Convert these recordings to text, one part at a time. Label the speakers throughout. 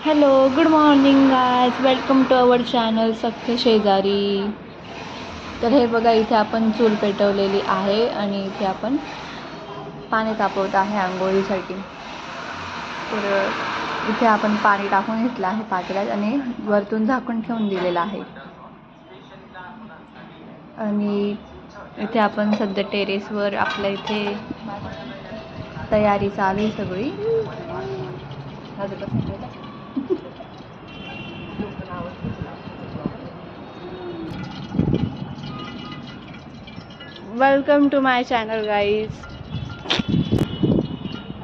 Speaker 1: Hello, good morning guys, welcome to our channel Sakkhe Shejari. तर हे बघा, इथे आपण चूल पेटवलेली आहे आणि इथे आपण पाणी तापवत आहे आंघोळीसाठी. तर इथे आपण पाणी टाकून घेतलं आहे पातेल्यात आणि वरतून झाकून ठेवून दिलेलं आहे. आणि इथे आपण सध्या टेरेसवर आपल्या इथे तयारी चालू आहे सगळी. Welcome to my channel guys.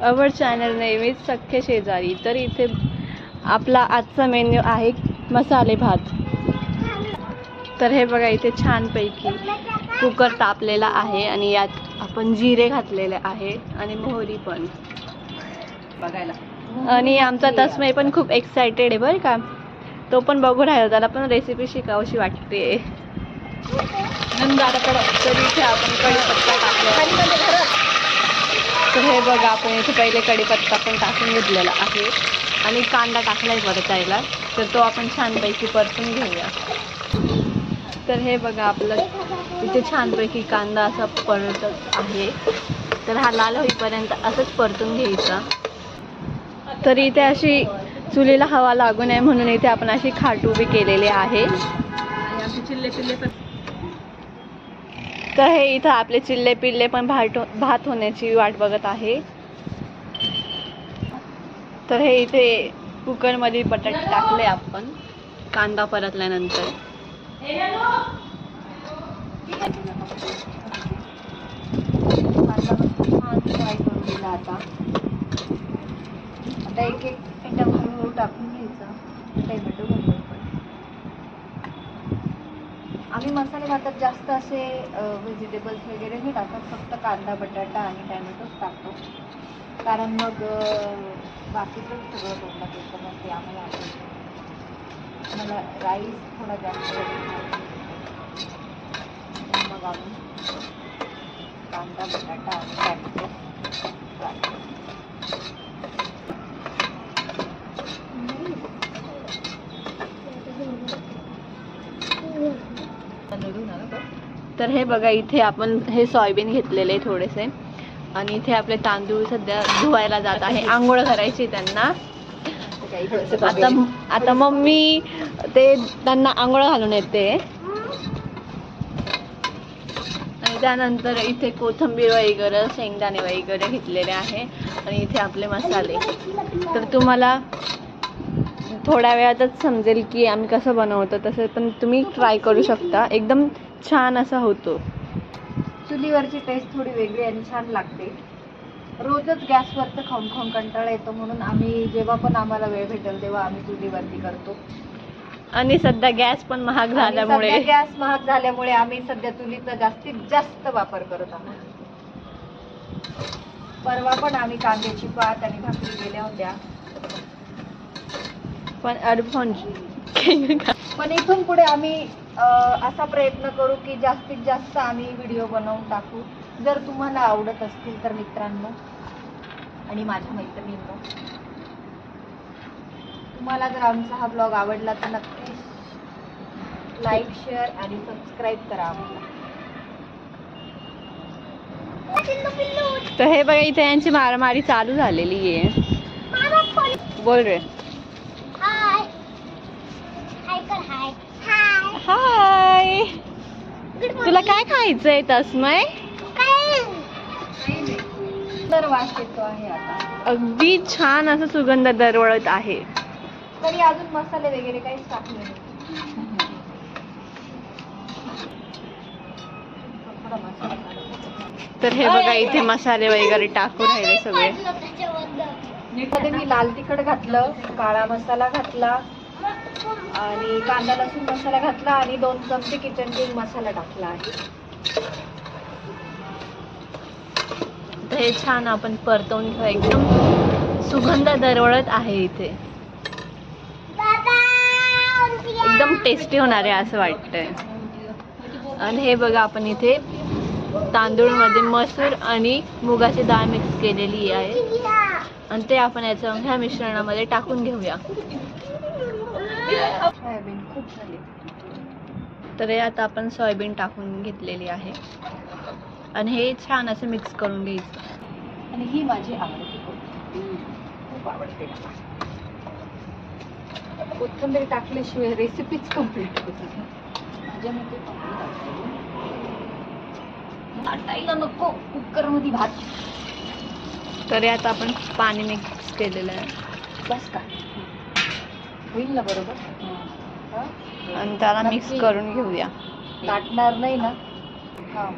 Speaker 1: Our channel नेहमीच सख्खे शेजारी. तर इथे आपला आजचा मेन्यू आहे मसाले भात. तर हे बघा, इथे छानपैकी कुकर तापलेला आहे आणि यात आपण जिरे घातलेले आहे आणि मोहरी पण बघायला. आणि आमचा तस्मै पण खूप एक्सायटेड आहे बरं का. तो पण बघू राहिला, त्याला पण रेसिपी शिकावीशी वाटते. तर इथे आपण कढीपत्ता टाकला. तर हे बघा, आपण इथे पहिले कढीपत्ता पण टाकून घेतलेला आहे आणि कांदा टाकलाय परतायला. तर तो आपण छानपैकी परतून घेऊया. तर हे बघा, आपलं इथे छानपैकी कांदा असा परतत आहे. तर हा लाल होईपर्यंत असंच परतून घ्यायचा. तर इथे अशी चुलीला हवा लागू नये म्हणून इथे आपण अशी खाट उभी केलेली आहे. तर हे इथं आपले चिल्ले पिल्ले पण भात होण्याची वाट बघत आहे. तर हे इथे कुकरमध्ये बटाटे टाकले आपण कांदा परतल्यानंतर. फ्राय करून दिला. आता एक एक मिनिटं हळूहळू टाकून घ्यायचा टोमॅटो घालून. आम्ही मसाले भातात जास्त असे व्हेजिटेबल्स वगैरे नाही टाकत, फक्त कांदा बटाटा आणि टॅमॅटोच टाकतो. कारण मग बाकीचं सगळं तोंडात येतं, मग ते आम्हाला आवडतं. मला राईस थोडा जास्त मग आम्ही कांदा बटाटा आणि टॅमॅटो टाकतो. तर हे बघा, इथे आपण हे सोयाबीन घेतलेले थोडेसे आणि इथे आपले तांदूळ सध्या धुवायला जात आहे. आंघोळ करायची त्यांना. आता मम्मी ते त्यांना आंघोळ घालून येते. आणि त्यानंतर इथे कोथिंबीर वगैरे शेंगदाणे वगैरे घेतलेले आहे आणि इथे आपले मसाले. तर तुम्हाला थोड्या वेळातच समजेल की आम्ही कसं बनवतो. तसं पण तुम्ही ट्राय करू शकता, एकदम छान असा होतो. चुलीवरची टेस्ट थोडी वेगळी आणि छान लागते. रोजच गॅसवरचं खाऊन खाऊन कंटाळा येतो, म्हणून आम्ही जेव्हा पण आम्हाला वेळ भेटेल तेव्हा आम्ही चुलीवरती करतो. आणि सध्या गॅस पण महाग झाल्यामुळे आम्ही सध्या चुलीचा जास्तीत जास्त वापर करत आहोत. परवा पण आम्ही कांद्याची पात आणि भाकरी केल्या होत्या. पण इथून पुढे आम्ही असा प्रयत्न करू की जास्तीत जास्त आम्ही व्हिडिओ बनवून टाकू. जर तुम्हाला आवडत असतील तर मित्रांनो आणि माझ्या मैत्रिणींनो, तुम्हाला जर आमचा हा ब्लॉग आवडला तर नक्कीच लाईक शेअर आणि सबस्क्राईब करा आम्हाला. तर हे बघा, इथे यांची मारामारी चालू झालेली आहे. बोल रे. हाय. तुला काय खायचंय तस्मै? तर वास येतो आहे आता. अगदी छान असं सुगंध दरवळत आहे. तरी अजून मसाले वगैरे काहीच टाकले नाही. तर हे बघा, इथे मसाले वगैरे टाकून राहिले सगळे. मध्ये मी लाल तिखट घातलं, काळा मसाला घातला आणि कांदा लसूण मसाला घातला आणि 2 चमचे किचन किंग मसाला टाकला आहे. तर हे छान आपण परतवून घेऊ. एकदम सुगंध दरवळत आहे इथे. एकदम टेस्टी होणार आहे असं वाटतंय. आणि हे बघा, आपण इथे तांदूळमध्ये मसूर आणि मुगाची डाळ मिक्स केलेली आहे आणि ते आपण ह्या मिश्रणामध्ये टाकून घेऊया.
Speaker 2: सोयाबीन खूप झाली.
Speaker 1: तर हे आता आपण सोयाबीन टाकून घेतलेली आहे आणि हे छान असं मिक्स करून घ्यायचं.
Speaker 2: आणि ही माझी आवडती कोथिंबीर, खूप आवडते मला. कोथिंबीर टाकल्याशिवाय रेसिपीच कम्प्लीट होत नाही. माझ्या मते टाकायला नको कुकरमध्ये भात.
Speaker 1: तर आता आपण पाणी मिक्स केलेलं आहे.
Speaker 2: बस का होईल ना बरोबर.
Speaker 1: आणि त्याला मिक्स करून घेऊया.
Speaker 2: टाकणार नाही ना. हा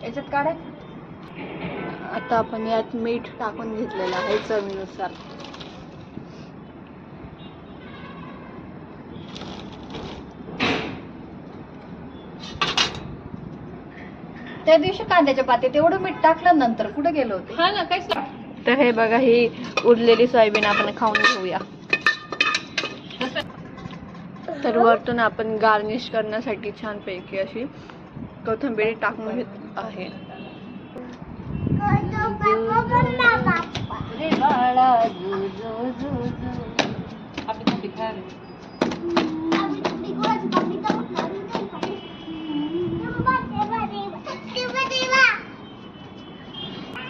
Speaker 2: याच्यात काढायचं.
Speaker 1: आता आपण यात मीठ टाकून घेतलेलं आहे चवीनुसार.
Speaker 2: त्या दिवशी कांद्याच्या पातेत एवढं मीठ टाकलं, नंतर कुठे गेलो होते.
Speaker 1: हा ना काहीच. तर हे बघा, ही उरलेली सोयाबीन आपण खाऊन घेऊया. तर वरतून आपण गार्निश करण्यासाठी छानपैकी अशी कोथिंबीर टाकून घेत आहे.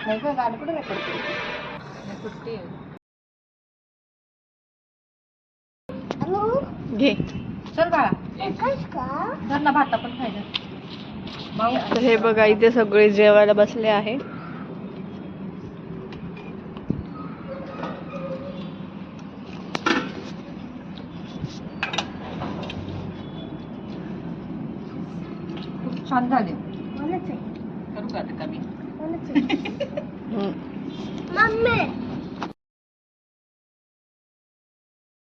Speaker 2: नाही का गाणं कुठे रेकॉर्ड
Speaker 1: घे.
Speaker 2: चल बाळा, धर भात आपण खायला.
Speaker 1: तर हे बघा, इथे सगळे जेवायला बसले आहे.
Speaker 2: खूप छान झाले. करू का आता कमी?
Speaker 1: मम्मी